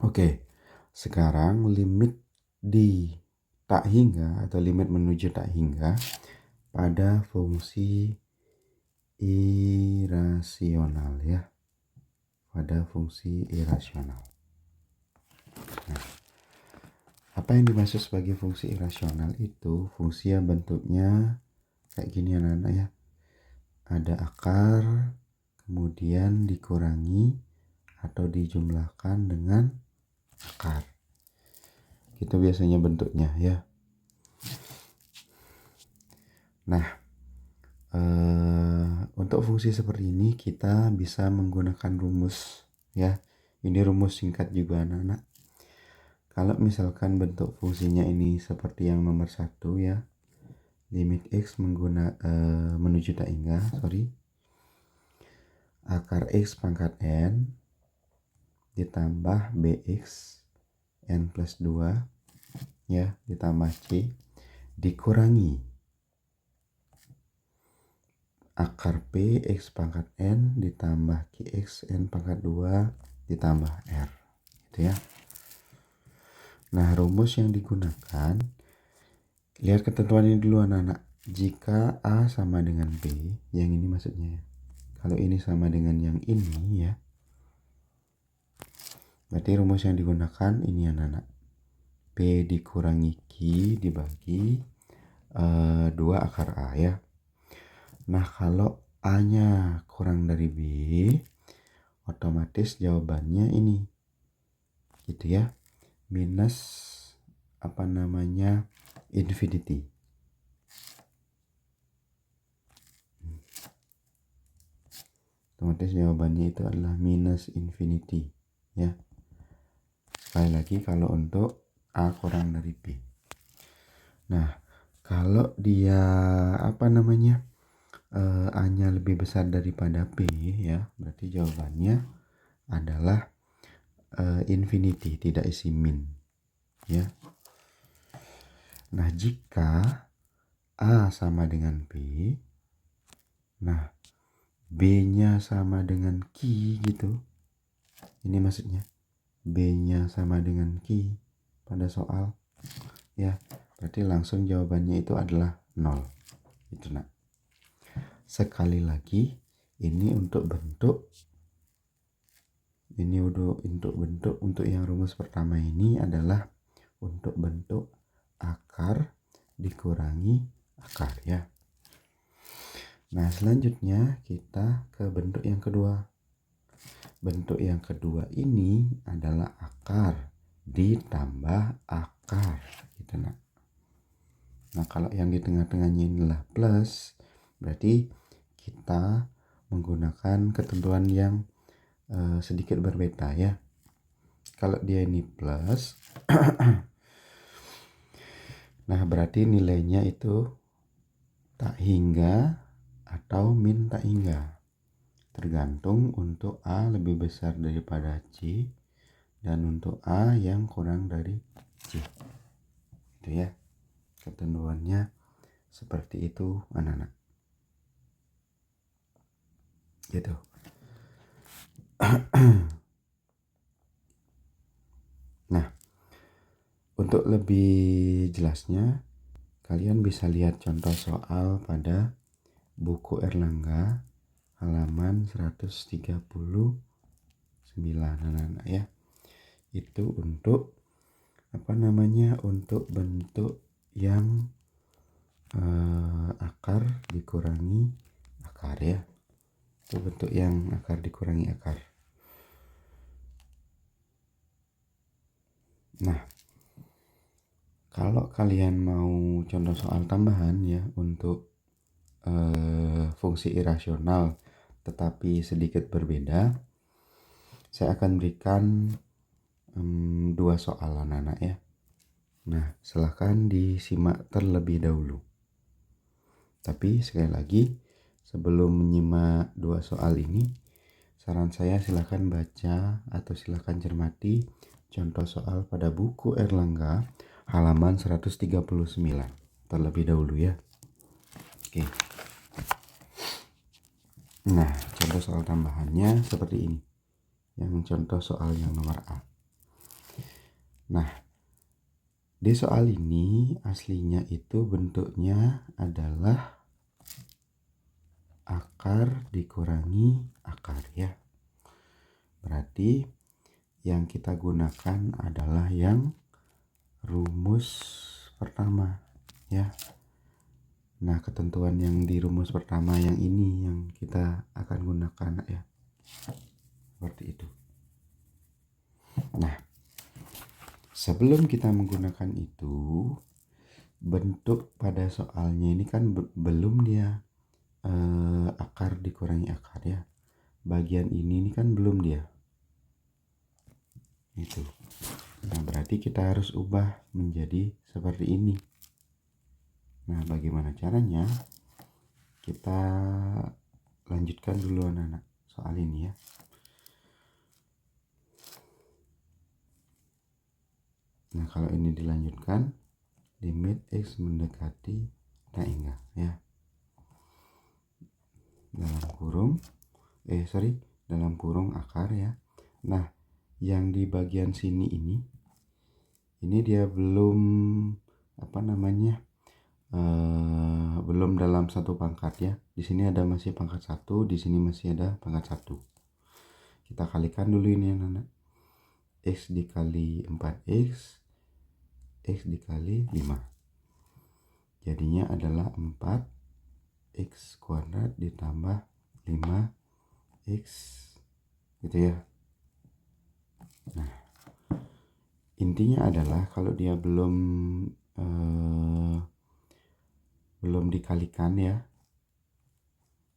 Oke, sekarang limit di tak hingga atau limit menuju tak hingga pada fungsi irasional ya. Pada fungsi irasional. Nah, apa yang dimaksud sebagai fungsi irasional itu fungsi yang bentuknya kayak gini anak-anak ya. Ada akar, kemudian dikurangi atau dijumlahkan dengan akar. Itu biasanya bentuknya ya. Nah, untuk fungsi seperti ini kita bisa menggunakan rumus ya. Ini rumus singkat juga anak-anak. Kalau misalkan bentuk fungsinya ini seperti yang nomor 1 ya, limit x menuju tak hingga, akar x pangkat n ditambah bx n plus 2 ya, ditambah c dikurangi akar p x pangkat n ditambah qx n pangkat 2 ditambah r gitu ya. Nah, rumus yang digunakan, lihat ketentuan ini dulu anak-anak. Jika A sama dengan B, yang ini maksudnya ya. Kalau ini sama dengan yang ini ya, berarti rumus yang digunakan ini anak-anak. P dikurangi Q dibagi 2 akar A ya. Nah, kalau A-nya kurang dari B, otomatis jawabannya ini. Gitu ya. Minus infinity. Otomatis jawabannya itu adalah minus infinity ya. Sekali lagi kalau untuk A kurang dari B. Nah, kalau dia A-nya lebih besar daripada B ya, berarti jawabannya adalah infinity, tidak isi min ya. Nah, jika A sama dengan B, nah B-nya sama dengan Q gitu, ini maksudnya B-nya sama dengan Q pada soal ya, berarti langsung jawabannya itu adalah 0 itu nak. Sekali lagi, ini untuk bentuk untuk yang rumus pertama ini adalah untuk bentuk akar dikurangi akar ya. Nah, selanjutnya kita ke bentuk yang kedua. Bentuk yang kedua ini adalah akar ditambah akar gitu nak. Nah, kalau yang di tengah-tengahnya inilah plus, berarti kita menggunakan ketentuan yang sedikit berbeda ya. Kalau dia ini plus, nah berarti nilainya itu tak hingga atau min tak hingga. Tergantung untuk A lebih besar daripada C dan untuk A yang kurang dari C. Itu ya. Ketentuannya seperti itu anak-anak. Gitu. Nah, untuk lebih jelasnya kalian bisa lihat contoh soal pada buku Erlangga halaman 139 anak-anak ya. Itu untuk untuk bentuk yang akar dikurangi akar ya. Itu bentuk yang akar dikurangi akar. Nah, kalau kalian mau contoh soal tambahan ya untuk fungsi irasional tetapi sedikit berbeda, saya akan berikan 2 soal anak-anak ya. Nah, silahkan disimak terlebih dahulu. Tapi sekali lagi, sebelum menyimak 2 soal ini, saran saya silahkan baca atau silahkan cermati contoh soal pada buku Erlangga halaman 139 terlebih dahulu ya. Oke. Nah, contoh soal tambahannya seperti ini. Yang contoh soal yang nomor A. Nah, di soal ini aslinya itu bentuknya adalah akar dikurangi akar ya. Berarti yang kita gunakan adalah yang rumus pertama ya. Nah, ketentuan yang di rumus pertama yang ini yang kita akan gunakan ya. Seperti itu. Nah, sebelum kita menggunakan itu, bentuk pada soalnya ini kan belum dia akar dikurangi akar ya. Bagian ini kan belum dia. Itu. Nah, berarti kita harus ubah menjadi seperti ini. Nah, bagaimana caranya? Kita lanjutkan dulu anak-anak soal ini ya. Nah, kalau ini dilanjutkan, limit X mendekati hingga ya. Dalam kurung akar ya. Nah, yang di bagian sini ini dia belum belum dalam satu pangkat ya. Di sini ada masih pangkat 1, di sini masih ada pangkat 1. Kita kalikan dulu ini anak-anak. X dikali 4X, X dikali 5. Jadinya adalah 4X kuadrat ditambah 5X gitu ya. Nah, intinya adalah kalau dia belum dikalikan ya,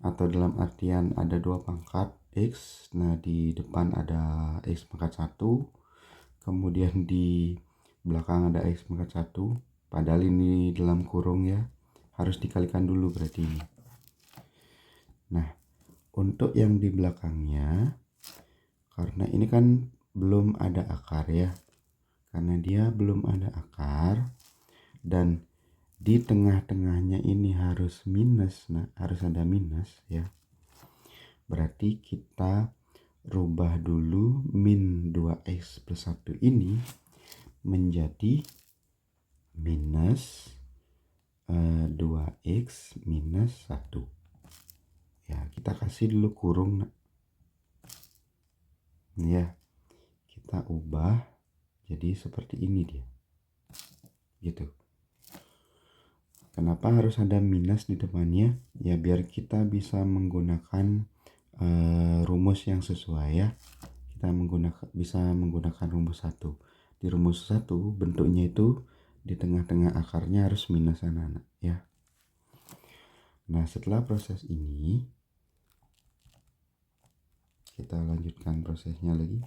atau dalam artian ada 2 pangkat X, nah di depan ada X pangkat 1, kemudian di belakang ada X pangkat 1, padahal ini dalam kurung ya, harus dikalikan dulu berarti ini. Nah, untuk yang di belakangnya, karena ini kan belum ada akar ya, karena dia belum ada akar dan di tengah-tengahnya ini harus minus, nah harus ada minus ya. Berarti kita rubah dulu min 2x plus 1 ini menjadi minus 2x minus 1. Ya, kita kasih dulu kurung. Ya, kita ubah jadi seperti ini dia. Gitu. Kenapa harus ada minus di depannya? Ya biar kita bisa menggunakan rumus yang sesuai ya. Kita bisa menggunakan rumus 1. Di rumus 1 bentuknya itu di tengah-tengah akarnya harus minus anak-anak ya. Nah, setelah proses ini kita lanjutkan prosesnya lagi.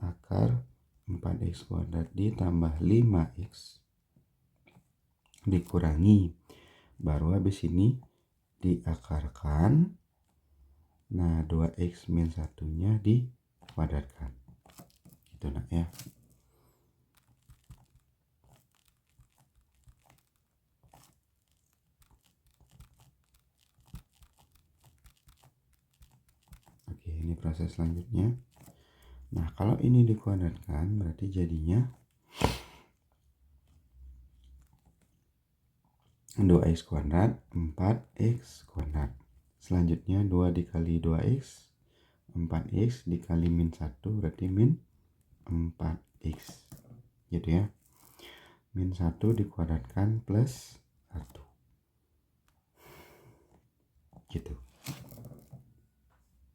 Akar 4x kuadrat ditambah 5x dikurangi, baru habis ini diakarkan. Nah, 2x min 1-nya dikuadratkan gitu nak ya. Oke, ini proses selanjutnya. Nah, kalau ini dikuadratkan berarti jadinya 2x kuadrat 4x kuadrat. Selanjutnya 2 dikali 2x 4x dikali min 1 berarti min 4x gitu ya. Min 1 dikuadratkan plus 1 gitu.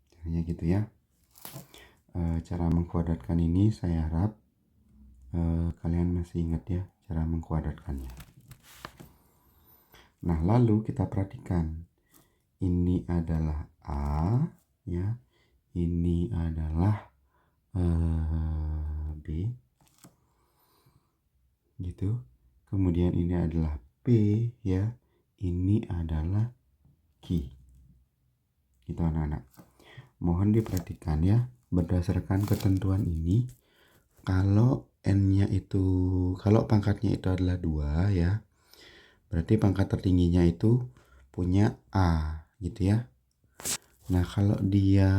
Caranya gitu ya. Cara mengkuadratkan ini saya harap kalian masih ingat ya cara mengkuadratkannya. Nah, lalu kita perhatikan. Ini adalah A ya. Ini adalah B. Gitu. Kemudian ini adalah P ya. Ini adalah Q. Gitu anak-anak. Mohon diperhatikan ya. Berdasarkan ketentuan ini, kalau kalau pangkatnya itu adalah 2 ya. Berarti pangkat tertingginya itu punya A gitu ya. Nah, kalau dia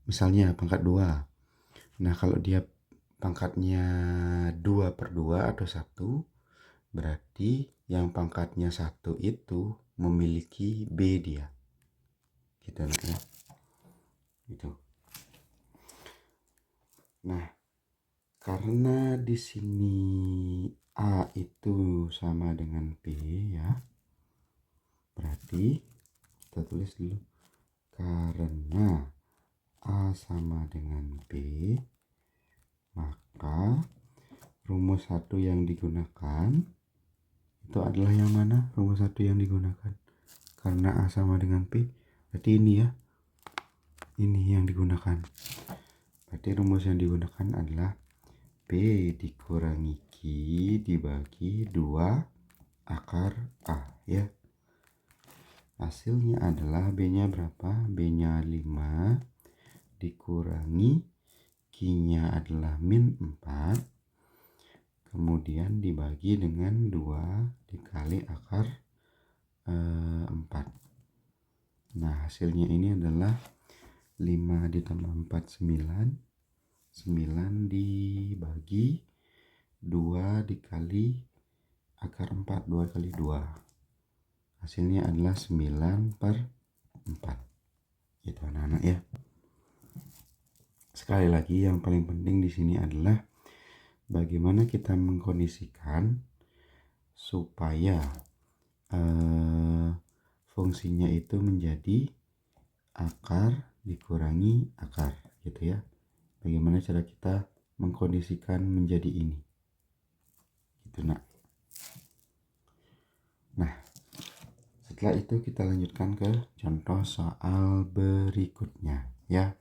misalnya pangkat 2. Nah, kalau dia pangkatnya 2/2 atau 1, berarti yang pangkatnya 1 itu memiliki B dia. Gitu ya. Gitu. Nah, karena di sini A itu sama dengan B ya. Berarti kita tulis dulu, karena A sama dengan B, maka rumus 1 yang digunakan itu adalah yang mana? Rumus 1 yang digunakan karena A sama dengan B, berarti ini ya, ini yang digunakan. Berarti rumus yang digunakan adalah B dikurangi Q dibagi 2 akar A ya. Hasilnya adalah B-nya berapa? B-nya 5 dikurangi Q-nya adalah -4, kemudian dibagi dengan 2 dikali akar 4. Nah, hasilnya ini adalah 5 ditambah 4 9, 9 dibagi 2 dikali akar 4, 2 kali 2. Hasilnya adalah 9/4. Gitu anak-anak ya. Sekali lagi, yang paling penting di sini adalah bagaimana kita mengkondisikan supaya fungsinya itu menjadi akar dikurangi akar gitu ya. Bagaimana cara kita mengkondisikan menjadi ini gitu nak. Nah, setelah itu kita lanjutkan ke contoh soal berikutnya ya.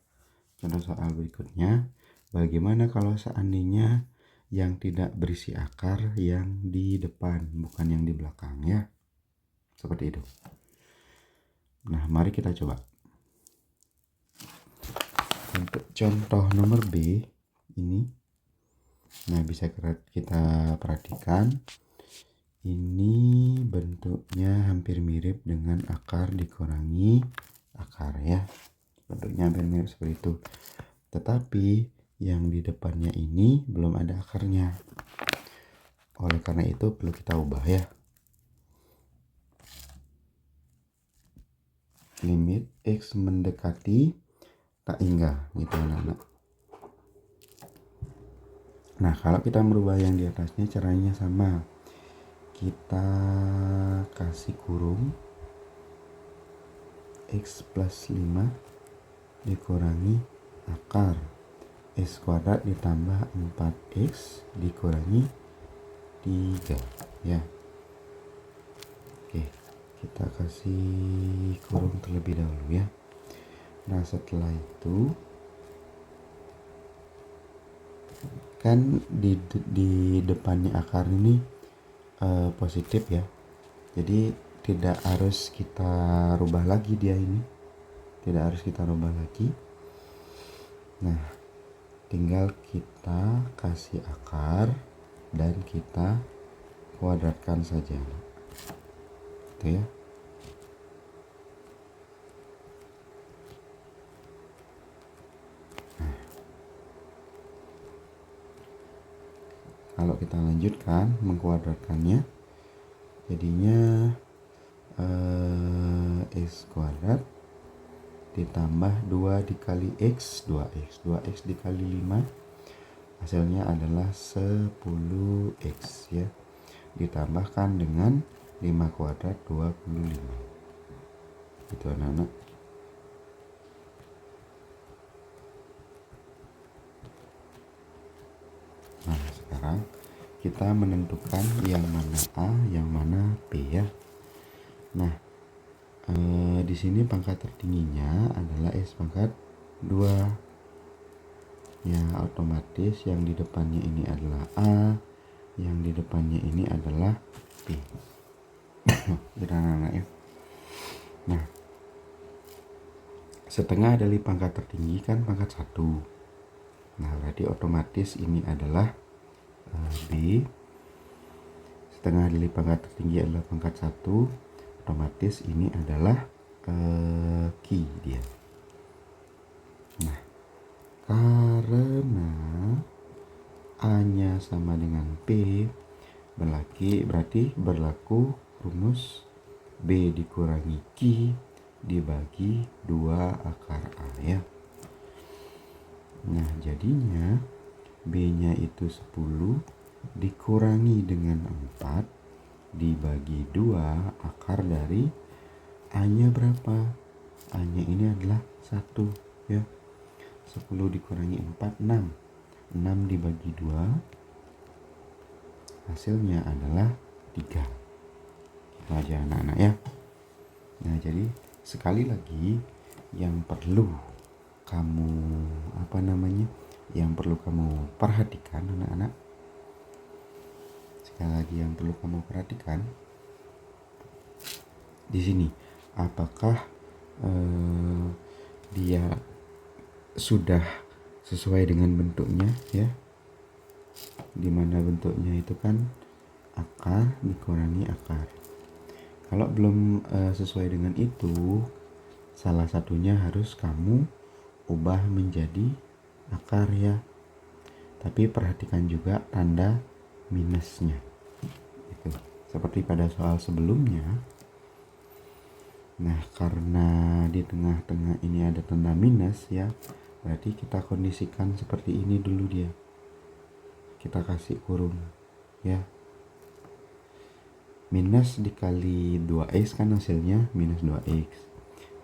Contoh soal berikutnya, bagaimana kalau seandainya yang tidak berisi akar yang di depan, bukan yang di belakang ya. Seperti itu. Nah, mari kita coba. Untuk contoh nomor B ini, nah bisa kita perhatikan, ini bentuknya hampir mirip dengan akar dikurangi akar ya. Bentuknya hampir mirip seperti itu. Tetapi yang di depannya ini belum ada akarnya. Oleh karena itu perlu kita ubah ya. Limit X mendekati tak hingga gitu anak-anak. Nah, kalau kita merubah yang di atasnya caranya sama. Kita kasih kurung X plus 5 dikurangi akar X kuadrat ditambah 4X dikurangi 3 ya. Oke, kita kasih kurung terlebih dahulu ya. Nah, setelah itu kan di depannya akar ini positif ya. Jadi tidak harus kita rubah lagi dia ini. Tidak harus kita rubah lagi. Nah, tinggal kita kasih akar dan kita kuadratkan saja. Gitu ya. Nah, kalau kita lanjutkan mengkuadratkannya, jadinya X kuadrat ditambah 2 dikali X, 2X dikali 5, hasilnya adalah 10X ya, ditambahkan dengan 5 kuadrat 25 gitu anak-anak. Nah, sekarang kita menentukan yang mana A, yang mana B ya. Nah, di sini pangkat tertingginya adalah S pangkat 2 ya, otomatis yang di depannya ini adalah A, yang di depannya ini adalah B. Anak-anak ya. Nah, setengah dari pangkat tertinggi kan pangkat 1. Nah, berarti otomatis ini adalah B. Setengah dari pangkat tertinggi adalah pangkat 1, otomatis ini adalah Q dia. Nah, karena A-nya sama dengan P, berarti berlaku rumus B dikurangi Q dibagi 2 akar A ya. Nah, jadinya B-nya itu 10 dikurangi dengan 4 dibagi 2 akar dari A-nya berapa? A-nya ini adalah 1 ya. 10 dikurangi 4, 6. 6 dibagi 2 hasilnya adalah 3. Itu aja anak-anak ya. Nah, jadi sekali lagi yang perlu kamu perhatikan anak-anak. Sekali lagi yang perlu kamu perhatikan di sini, apakah dia sudah sesuai dengan bentuknya ya, dimana bentuknya itu kan akar dikurangi akar. Kalau belum sesuai dengan itu, salah satunya harus kamu ubah menjadi akar ya, tapi perhatikan juga tanda minusnya itu seperti pada soal sebelumnya. Nah, karena di tengah-tengah ini ada tanda minus ya, berarti kita kondisikan seperti ini dulu dia. Kita kasih kurung ya. Minus dikali 2x kan hasilnya minus 2x.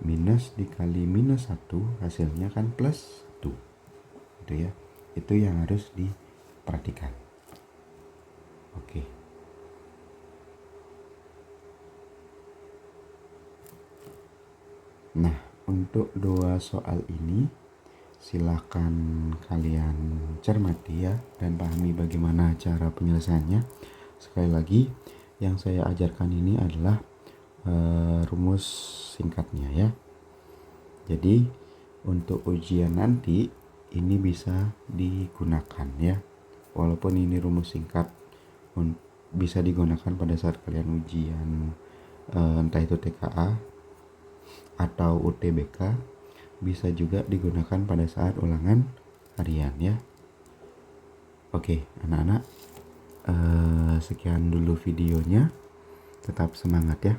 Minus dikali minus 1 hasilnya kan plus 1. Itu ya. Itu yang harus diperhatikan. Oke. Nah, untuk 2 soal ini silakan kalian cermati ya dan pahami bagaimana cara penyelesaiannya. Sekali lagi, yang saya ajarkan ini adalah rumus singkatnya ya. Jadi untuk ujian nanti ini bisa digunakan ya. Walaupun ini rumus singkat, bisa digunakan pada saat kalian ujian entah itu TKA atau UTBK, bisa juga digunakan pada saat ulangan harian ya. Oke anak-anak, sekian dulu videonya. Tetap semangat ya.